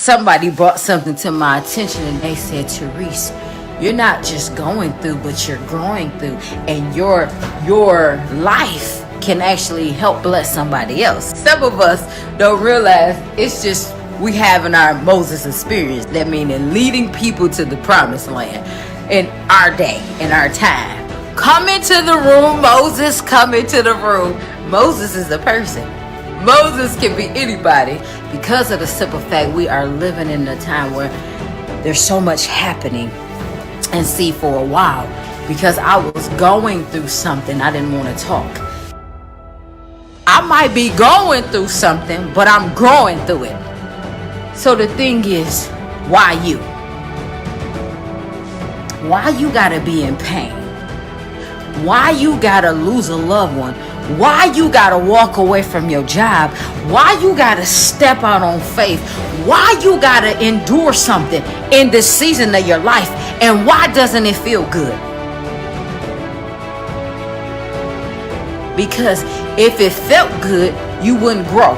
Somebody brought something to my attention and they said, Therese, you're not just going through, but you're growing through, and your life can actually help bless somebody else. Some of us don't realize it's just we having our Moses experience. That means leading people to the promised land in our day, in our time. Come into the room, Moses, come into the room. Moses is a person. Moses can be anybody, because of the simple fact we are living in a time where there's so much happening. And see, for a while, because I was going through something, I didn't want to talk. I might be going through something, but I'm growing through it. So the thing is, why you? Why you gotta be in pain? Why you gotta lose a loved one? Why you gotta walk away from your job? Why you gotta step out on faith? Why you gotta endure something in this season of your life? And why doesn't it feel good? Because if it felt good, you wouldn't grow.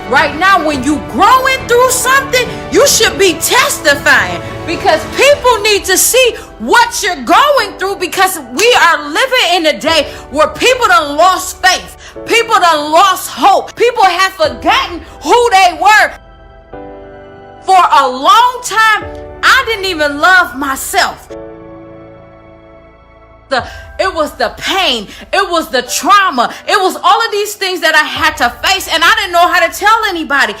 Right now, when you growing through something, you should be testifying, because people need to see what you're going through, because we are living in a day where people done lost faith. People done lost hope. People have forgotten who they were. For a long time, I didn't even love myself. It was the pain, it was the trauma, it was all of these things that I had to face, and I didn't know how to tell anybody.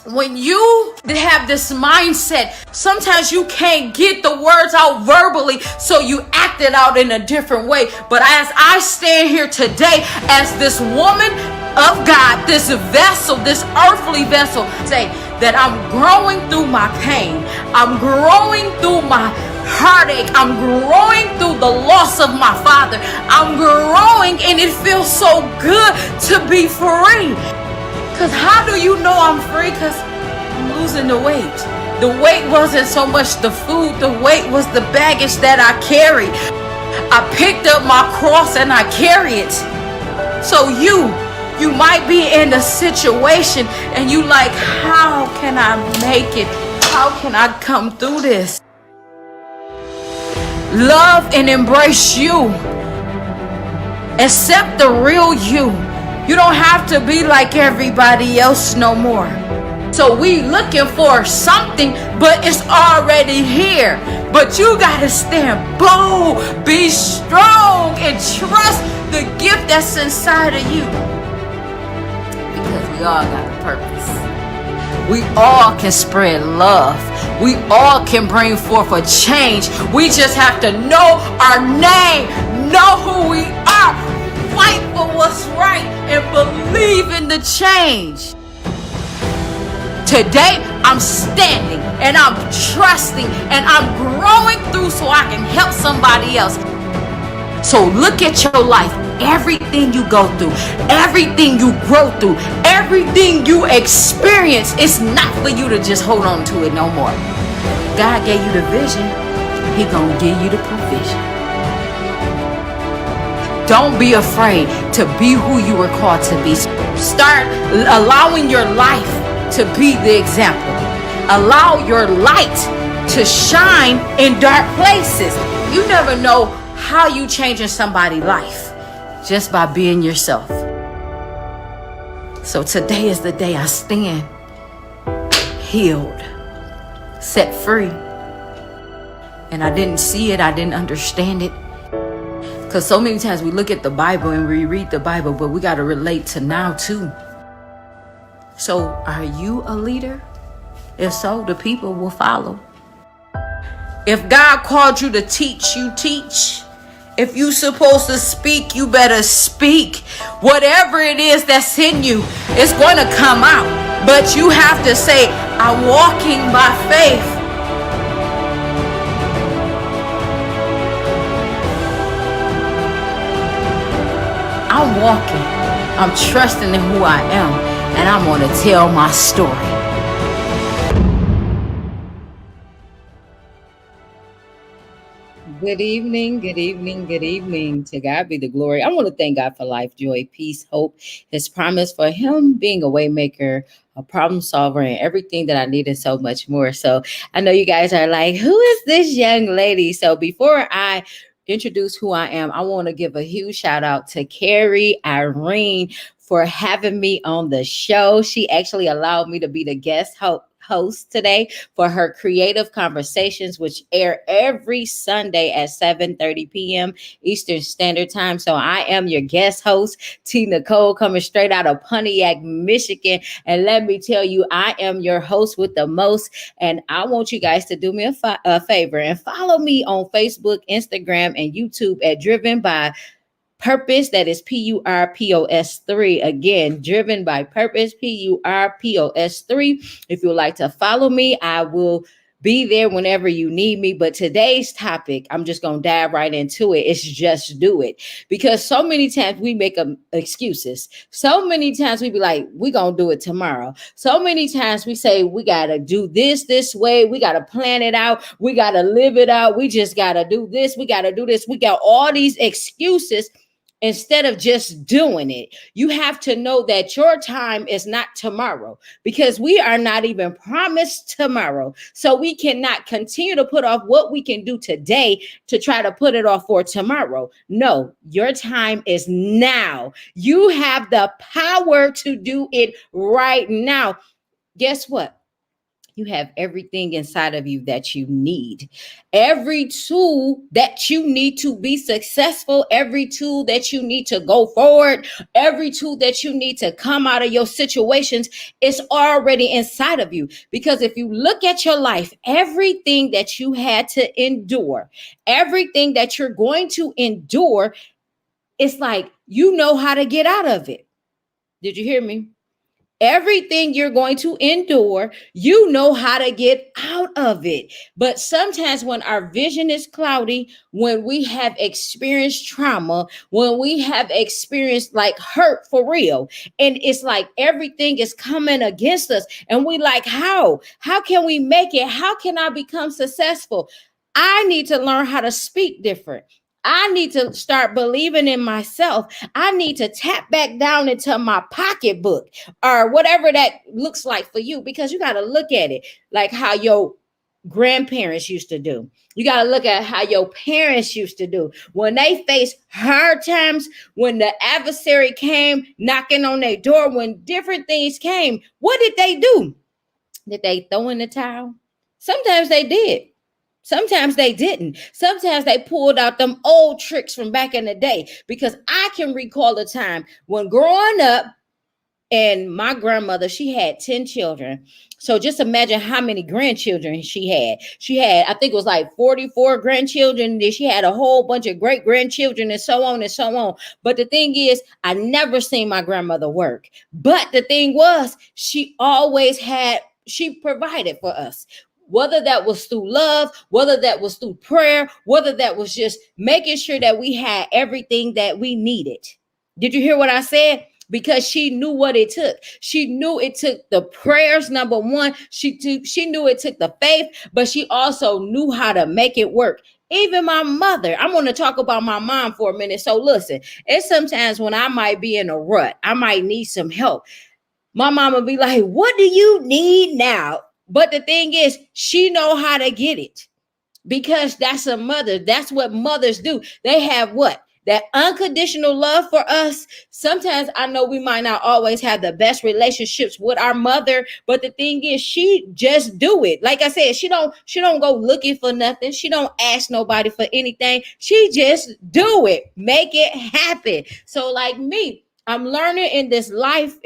When you have this mindset, sometimes you can't get the words out verbally, so you act it out in a different way. But as I stand here today as this woman of God, this vessel, this earthly vessel, say that I'm growing through my pain, I'm growing through my heartache, I'm growing through the loss of my father, I'm growing, and it feels so good to be free. Because how do you know I'm free? Because I'm losing the weight. The weight wasn't so much the food, the weight was the baggage that I carried. I picked up my cross and I carry it. So you might be in a situation and you like, how can I make it? How can I come through this? Love and embrace you. Accept the real you. You don't have to be like everybody else no more. So we looking for something, but it's already here. But you gotta stand bold, be strong, and trust the gift that's inside of you. Because we all got a purpose. We all can spread love. We all can bring forth a change. We just have to know our name, know who we are, fight for what's right, and believe in the change. Today, I'm standing and I'm trusting and I'm growing through so I can help somebody else. So look at your life. Everything you go through, everything you grow through, everything you experience, it's not for you to just hold on to it no more. God gave you the vision. He gonna give you the provision. Don't be afraid to be who you were called to be. Start allowing your life to be the example. Allow your light to shine in dark places. You never know how you changing somebody's life just by being yourself. So today is the day I stand healed, set free. And I didn't see it, I didn't understand it. Because so many times we look at the Bible and we read the Bible, but we got to relate to now too. So are you a leader? If so, the people will follow. If God called you to teach, you teach. If you supposed to speak, you better speak. Whatever it is that's in you, it's going to come out. But you have to say, I'm walking by faith. I'm walking. I'm trusting in who I am. And I'm going to tell my story. Good evening, good evening, good evening. To God be the glory. I want to thank God for life, joy, peace, hope, His promise for Him being a waymaker, a problem solver, and everything that I need and so much more. So I know you guys are like, who is this young lady? So before I introduce who I am, I want to give a huge shout out to Carrie Irene for having me on the show. She actually allowed me to be the host today for her creative conversations, which air every Sunday at 7:30 p.m. Eastern Standard Time. So I am your guest host, T. Nicole, coming straight out of Pontiac, Michigan. And let me tell you, I am your host with the most. And I want you guys to do me a favor and follow me on Facebook, Instagram, and YouTube at Driven by Purpose. That is PURPOS3. Again, driven by purpose, PURPOS3. If you would like to follow me, I will be there whenever you need me. But today's topic, I'm just going to dive right into it. It's just do it. Because so many times we make excuses. So many times we be like, we going to do it tomorrow. So many times we say, we got to do this way. We got to plan it out. We got to live it out. We just got to do this. We got to do this. We got all these excuses instead of just doing it. You have to know that your time is not tomorrow, because we are not even promised tomorrow. So we cannot continue to put off what we can do today to try to put it off for tomorrow. No, your time is now. You have the power to do it right now. Guess what? You have everything inside of you that you need. Every tool that you need to be successful, every tool that you need to go forward, every tool that you need to come out of your situations is already inside of you. Because if you look at your life, everything that you had to endure, everything that you're going to endure, it's like you know how to get out of it. Did you hear me? Everything you're going to endure, you know how to get out of it. But sometimes when our vision is cloudy, when we have experienced trauma, when we have experienced like hurt for real, and it's like everything is coming against us, and we like, how can we make it? How can I become successful? I need to learn how to speak different. I need to start believing in myself. I need to tap back down into my pocketbook or whatever that looks like for you, because you got to look at it like how your grandparents used to do. You got to look at how your parents used to do. When they faced hard times, when the adversary came knocking on their door, when different things came, what did they do? Did they throw in the towel? Sometimes they did. Sometimes they didn't. Sometimes they pulled out them old tricks from back in the day, because I can recall a time when growing up, and my grandmother, she had 10 children. So just imagine how many grandchildren she had. She had, I think it was like 44 grandchildren. Then she had a whole bunch of great grandchildren and so on and so on. But the thing is, I never seen my grandmother work. But the thing was, she provided for us. Whether that was through love, whether that was through prayer, whether that was just making sure that we had everything that we needed. Did you hear what I said? Because she knew what it took. She knew it took the prayers, number one. She knew it took the faith, but she also knew how to make it work. Even my mother, I'm going to talk about my mom for a minute. So listen, it's sometimes when I might be in a rut, I might need some help. My mama be like, what do you need now? But the thing is, she know how to get it, because that's a mother. That's what mothers do. They have what? That unconditional love for us. Sometimes I know we might not always have the best relationships with our mother, but the thing is, she just do it. Like I said, she don't go looking for nothing. She don't ask nobody for anything. She just do it. Make it happen. So like me, I'm learning in this life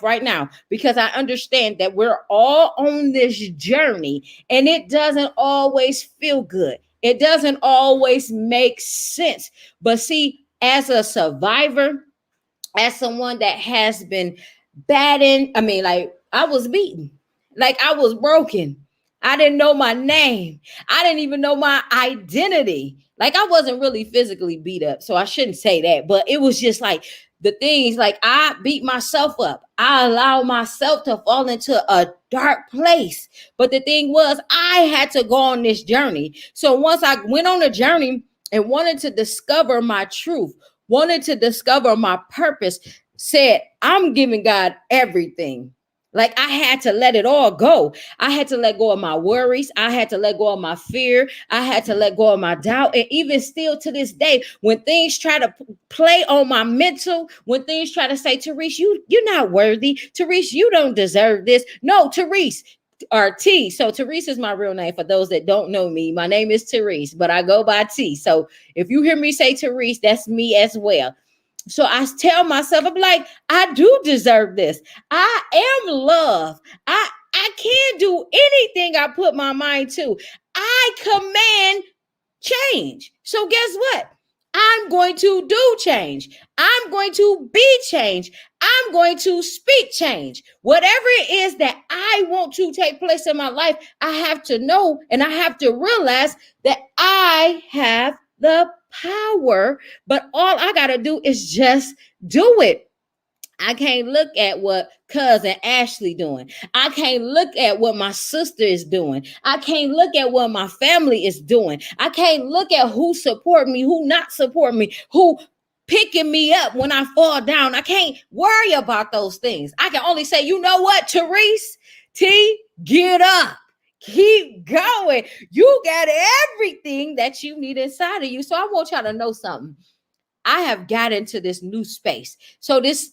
right now, because I understand that we're all on this journey, and it doesn't always feel good. It doesn't always make sense. But see, as a survivor, as someone that has been like I was beaten, like I was broken. I didn't know my name. I didn't even know my identity. Like I wasn't really physically beat up, so I shouldn't say that, but it was just like the things like I beat myself up. I allowed myself to fall into a dark place. But the thing was, I had to go on this journey. So once I went on a journey and wanted to discover my truth, wanted to discover my purpose, said, I'm giving God everything. Like I had to let it all go. I had to let go of my worries. I had to let go of my fear. I had to let go of my doubt. And even still to this day, when things try to play on my mental, when things try to say, Therese, you're not worthy. Therese, you don't deserve this. No, Therese, or T. So Therese is my real name for those that don't know me. My name is Therese, but I go by T. So if you hear me say Therese, that's me as well. So I tell myself, I'm like, I do deserve this. I am love. I can do anything I put my mind to. I command change. So guess what? I'm going to do change. I'm going to be change. I'm going to speak change. Whatever it is that I want to take place in my life, I have to know and I have to realize that I have the power, but all I got to do is just do it. I can't look at what cousin Ashley doing. I can't look at what my sister is doing. I can't look at what my family is doing. I can't look at who support me, who not support me, who picking me up when I fall down. I can't worry about those things. I can only say, you know what, Therese, T, get up. Keep going. You got everything that you need inside of you. So I want y'all to know something. I have got into this new space. So this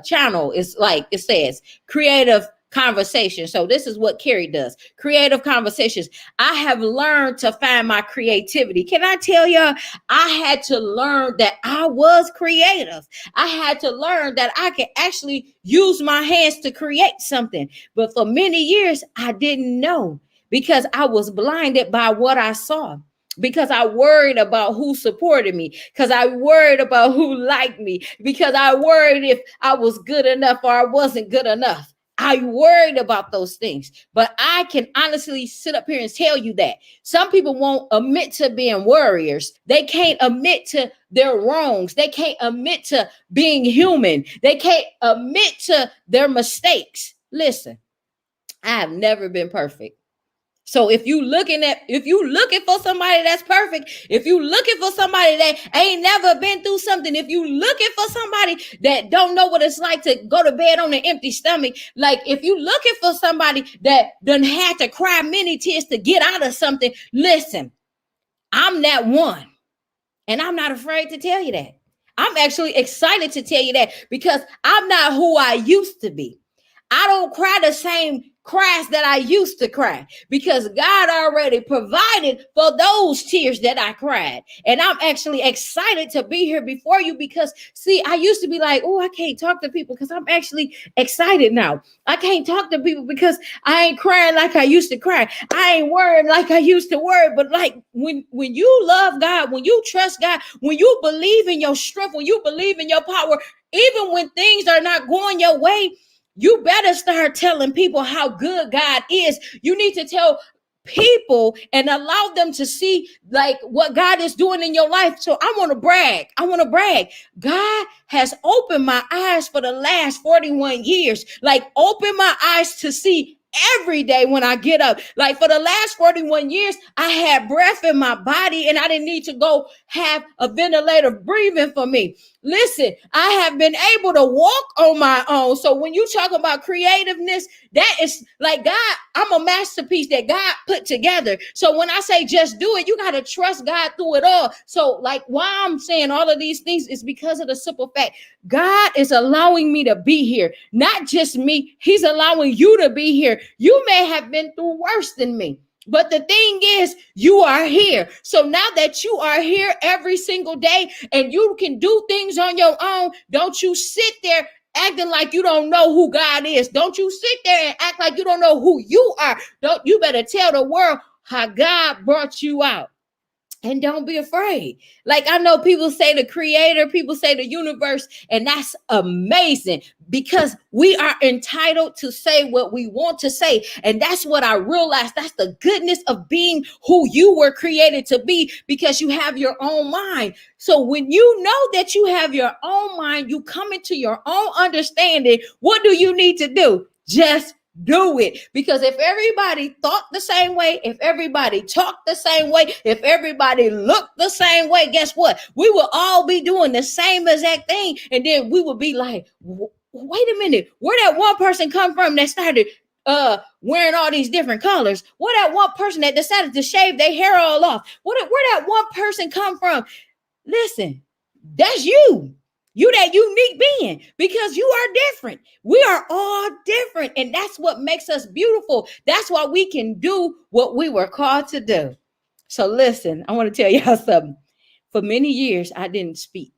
channel is like it says creative conversation. So this is what Carrie does. Creative conversations. I have learned to find my creativity. Can I tell y'all, I had to learn that I was creative. I had to learn that I could actually use my hands to create something. But for many years, I didn't know because I was blinded by what I saw. Because I worried about who supported me, because I worried about who liked me, because I worried if I was good enough or I wasn't good enough. I worried about those things. But I can honestly sit up here and tell you that some people won't admit to being warriors. They can't admit to their wrongs. They can't admit to being human. They can't admit to their mistakes. Listen, I have never been perfect. So if you looking for somebody that's perfect, if you looking for somebody that ain't never been through something, if you looking for somebody that don't know what it's like to go to bed on an empty stomach, like if you looking for somebody that done had to cry many tears to get out of something, listen, I'm that one. And I'm not afraid to tell you that. I'm actually excited to tell you that because I'm not who I used to be. I don't cry the same cries that I used to cry because God already provided for those tears that I cried. And I'm actually excited to be here before you because, see, I used to be like, oh, I can't talk to people because I'm actually excited now. I can't talk to people because I ain't crying like I used to cry. I ain't worrying like I used to worry. But like when you love God, when you trust God, when you believe in your strength, when you believe in your power, even when things are not going your way, you better start telling people how good God is. You need to tell people and allow them to see like what God is doing in your life. So I want to brag. God has opened my eyes for the last 41 years. Like open my eyes to see every day when I get up. Like for the last 41 years, I had breath in my body and I didn't need to go have a ventilator breathing for me. Listen, I have been able to walk on my own. So when you talk about creativeness, that is like God, I'm a masterpiece that God put together. So when I say just do it, you got to trust God through it all. So like why I'm saying all of these things is because of the simple fact God is allowing me to be here. Not just me. He's allowing you to be here. You may have been through worse than me. But the thing is, you are here. So now that you are here every single day and you can do things on your own, don't you sit there acting like you don't know who God is. Don't you sit there and act like you don't know who you are. You better tell the world how God brought you out. And don't be afraid. Like I know people say the creator, people say the universe, and that's amazing because we are entitled to say what we want to say. And that's what I realized. That's the goodness of being who you were created to be because you have your own mind. So when you know that you have your own mind, you come into your own understanding. What do you need to do? Just do it. Because if everybody thought the same way, if everybody talked the same way, if everybody looked the same way, guess what? We will all be doing the same exact thing. And then we would be like, wait a minute, where that one person come from that started wearing all these different colors? Where that one person that decided to shave their hair all off? Where that one person come from? Listen, that's you. You that unique being because you are different. We are all different. And that's what makes us beautiful. That's why we can do what we were called to do. So listen, I want to tell y'all something. For many years, I didn't speak.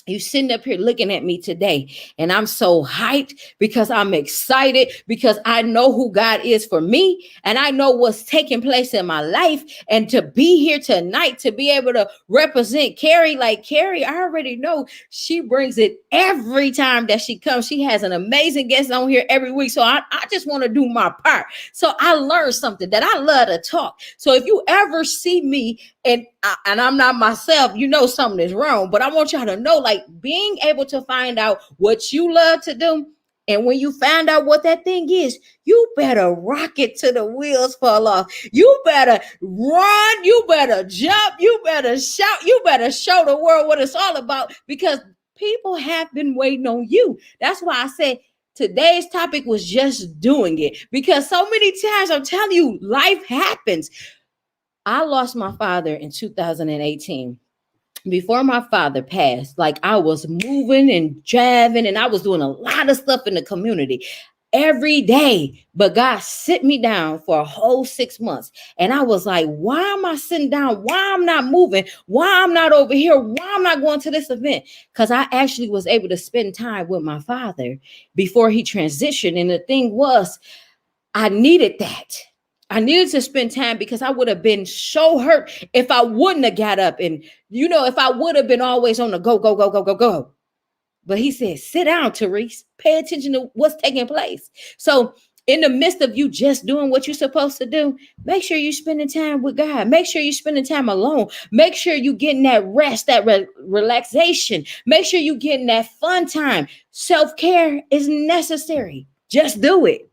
You sitting up here looking at me today, and I'm so hyped because I'm excited because I know who God is for me, and I know what's taking place in my life. And to be here tonight, to be able to represent Carrie, like Carrie, I already know she brings it every time that she comes. She has an amazing guest on here every week. So I just want to do my part. So I learned something that I love to talk. So if you ever see me and I'm not myself, you know something is wrong. But I want y'all to know, like being able to find out what you love to do. And when you find out what that thing is, you better rock it till the wheels fall off. You better run. You better jump. You better shout. You better show the world what it's all about because people have been waiting on you. That's why I said today's topic was just doing it because so many times I'm telling you, life happens. I lost my father in 2018. Before my father passed, like I was moving and driving and I was doing a lot of stuff in the community every day. But God sit me down for a whole 6 months. And I was like, why am I sitting down? Why I'm not moving? Why I'm not over here? Why I'm not going to this event? Because I actually was able to spend time with my father before he transitioned. And the thing was, I needed that. I needed to spend time because I would have been so hurt if I wouldn't have got up and, if I would have been always on the go, go, go, go, go, go. But he said, sit down, Therese. Pay attention to what's taking place. So in the midst of you just doing what you're supposed to do, make sure you're spending time with God. Make sure you're spending time alone. Make sure you're getting that rest, that relaxation. Make sure you're getting that fun time. Self-care is necessary. Just do it.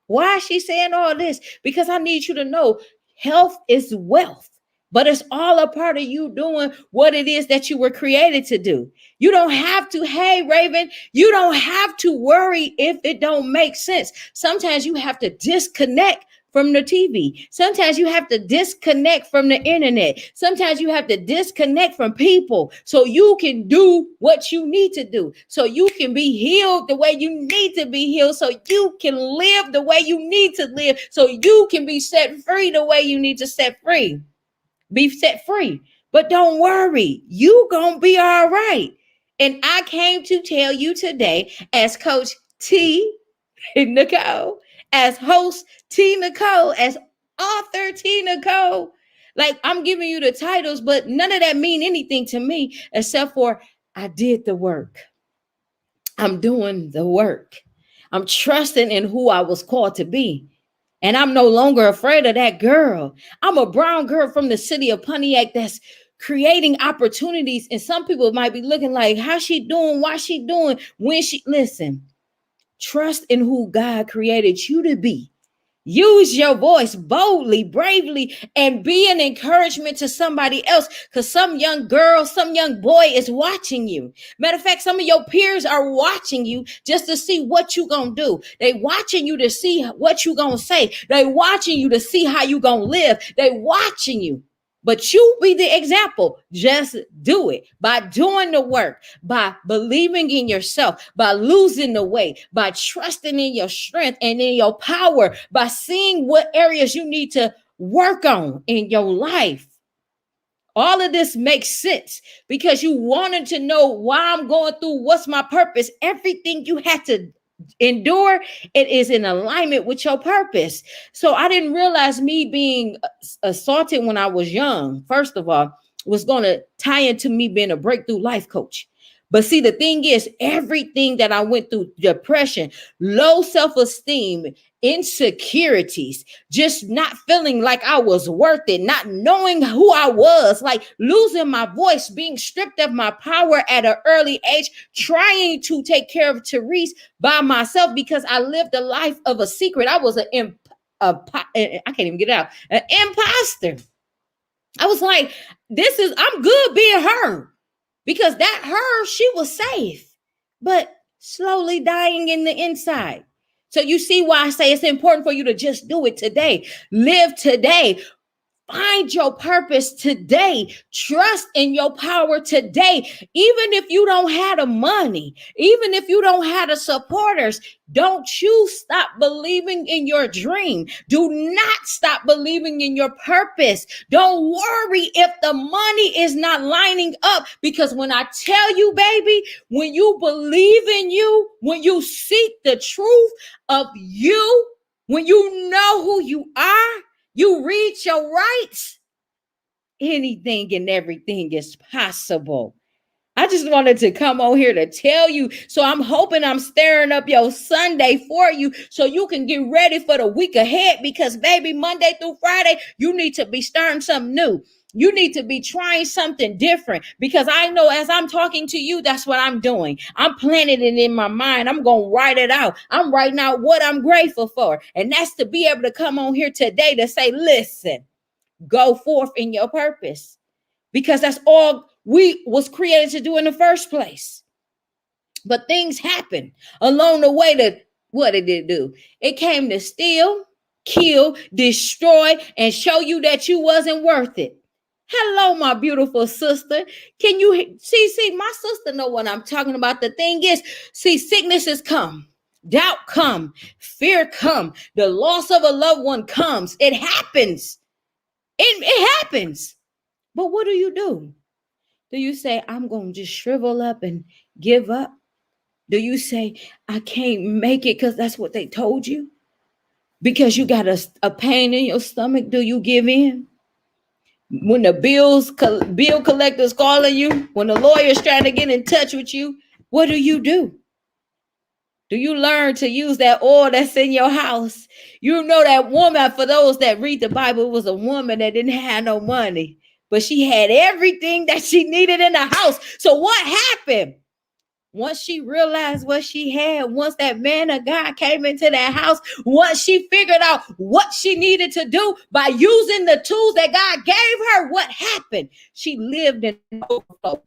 Why is she saying all this? Because I need you to know health is wealth, but it's all a part of you doing what it is that you were created to do. You don't have to, hey, Raven, you don't have to worry if it don't make sense. Sometimes you have to disconnect from the TV. Sometimes you have to disconnect from the internet. Sometimes you have to disconnect from people so you can do what you need to do. So you can be healed the way you need to be healed. So you can live the way you need to live. So you can be set free the way you need to set free. Be set free. But don't worry. You gonna be all right. And I came to tell you today as Coach T. Nicole, as host T. Nicole, as author T. Nicole. Like I'm giving you the titles, but none of that mean anything to me except for I did the work. I'm doing the work. I'm trusting in who I was called to be. And I'm no longer afraid of that girl. I'm a brown girl from the city of Pontiac that's creating opportunities. And some people might be looking like, how's she doing? Why she doing? When she, listen, trust in who God created you to be. Use your voice boldly, bravely, and be an encouragement to somebody else because some young girl, some young boy is watching you. Matter of fact, some of your peers are watching you just to see what you gonna do. They watching you to see what you gonna say. They watching you to see how you gonna live. They watching you. But you be the example. Just do it by doing the work, by believing in yourself, by losing the weight, by trusting in your strength and in your power, by seeing what areas you need to work on in your life. All of this makes sense because you wanted to know why I'm going through, what's my purpose. Everything you had to endure, it is in alignment with your purpose. So I didn't realize me being assaulted when I was young, first of all, was going to tie into me being a breakthrough life coach. But see, the thing is, everything that I went through, depression, low self-esteem, insecurities, just not feeling like I was worth it, not knowing who I was, like losing my voice, being stripped of my power at an early age, trying to take care of Therese by myself because I lived a life of a secret. I was I can't even get it out, an imposter. I was like, I'm good being her, because that her, she was safe, but slowly dying in the inside. So you see why I say it's important for you to just do it today. Live today. Find your purpose today. Trust in your power today. Even if you don't have the money, even if you don't have the supporters, don't you stop believing in your dream. Do not stop believing in your purpose. Don't worry if the money is not lining up, because when I tell you, baby, when you believe in you, when you seek the truth of you, when you know who you are, you read your rights, anything and everything is possible. I just wanted to come on here to tell you. So I'm hoping I'm stirring up your Sunday for you so you can get ready for the week ahead, because baby, Monday through Friday, you need to be starting something new. You need to be trying something different, because I know as I'm talking to you, that's what I'm doing. I'm planting it in my mind. I'm going to write it out. I'm writing out what I'm grateful for. And that's to be able to come on here today to say, listen, go forth in your purpose, because that's all we was created to do in the first place. But things happen along the way. That what did it do? It came to steal, kill, destroy, and show you that you wasn't worth it. Hello, my beautiful sister. Can you see my sister know what I'm talking about? The thing is, see, sicknesses come, doubt come, fear come, the loss of a loved one comes. It happens. It happens. But what do? Do you say, I'm going to just shrivel up and give up? Do you say, I can't make it because that's what they told you? Because you got a pain in your stomach, do you give in? When the bill collector's calling you, when the lawyer's trying to get in touch with you, what do? Do you learn to use that oil that's in your house? You know that woman, for those that read the Bible, was a woman that didn't have no money, but she had everything that she needed in the house. So what happened? Once she realized what she had, once that man of God came into that house, once she figured out what she needed to do by using the tools that God gave her, what happened? She lived in overflow.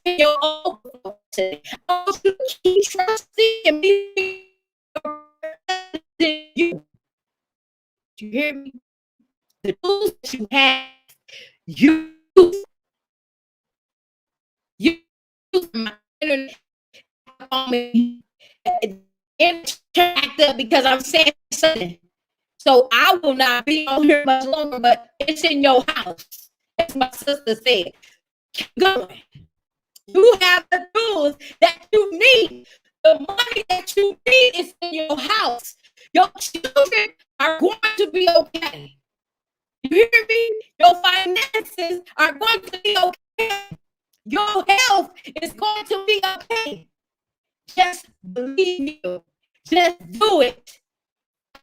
Your overflow today. I want you to keep trusting me. You hear me? The tools that you have, use my internet interactive, because I'm saying something. So I will not be on here much longer, but it's in your house. As my sister said, keep going. You have the tools that you need. The money that you need is in your house. Your children are going to be okay. You hear me? Your finances are going to be okay. Your health is going to be okay. Just believe you. Just do it.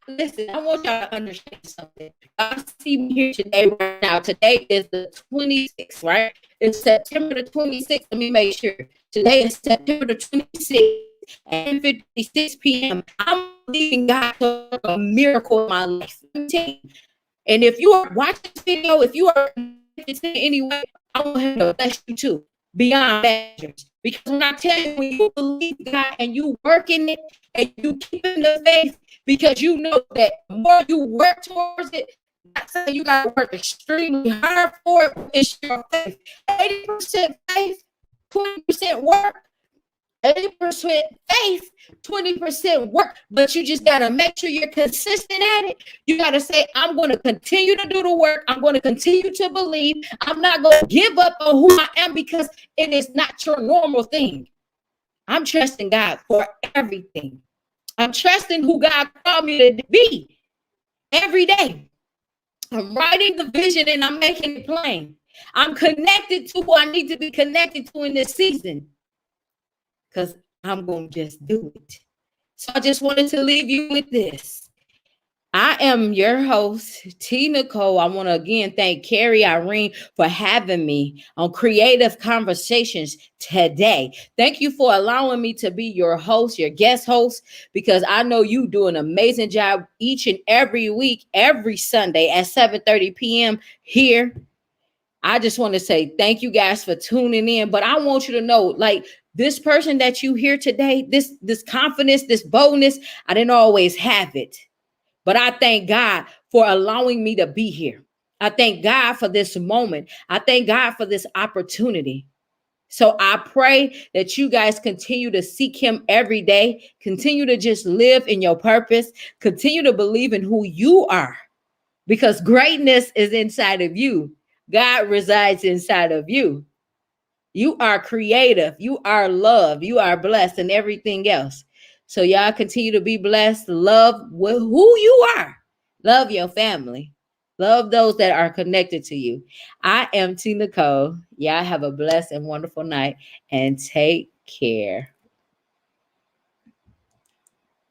Listen, I want y'all to understand something. I see me here today, right now. Today is the 26th, right? It's September the 26th. Let me make sure. Today is September the 26th at 10:56 p.m. I'm believing God to work a miracle in my life. And if you are watching this video, if you are connected to anyway, I want him to bless you too, beyond measures. Because when I tell you, when you believe God and you work in it and you keep in the faith, because you know that the more you work towards it, not saying you got to work extremely hard for it, it's your faith. 80% faith, 20% work. 80% faith, 20% work, but you just got to make sure you're consistent at it. You got to say, I'm going to continue to do the work. I'm going to continue to believe. I'm not going to give up on who I am, because it is not your normal thing. I'm trusting God for everything. I'm trusting who God called me to be every day. I'm writing the vision and I'm making it plain. I'm connected to who I need to be connected to in this season because I'm going to just do it. So I just wanted to leave you with this. I am your host, T. Nicole. I want to again thank Carrie Irene for having me on Creative Conversations today. Thank you for allowing me to be your host, your guest host, because I know you do an amazing job each and every week, every Sunday at 7:30 p.m. here. I just want to say thank you guys for tuning in. But I want you to know, like, this person that you hear today, this confidence, this boldness, I didn't always have it. But I thank God for allowing me to be here. I thank God for this moment. I thank God for this opportunity. So I pray that you guys continue to seek him every day. Continue to just live in your purpose. Continue to believe in who you are because greatness is inside of you. God resides inside of you. You are creative. You are love. You are blessed and everything else. So y'all continue to be blessed. Love who you are. Love your family. Love those that are connected to you. I am T. Nicole. Y'all have a blessed and wonderful night and take care.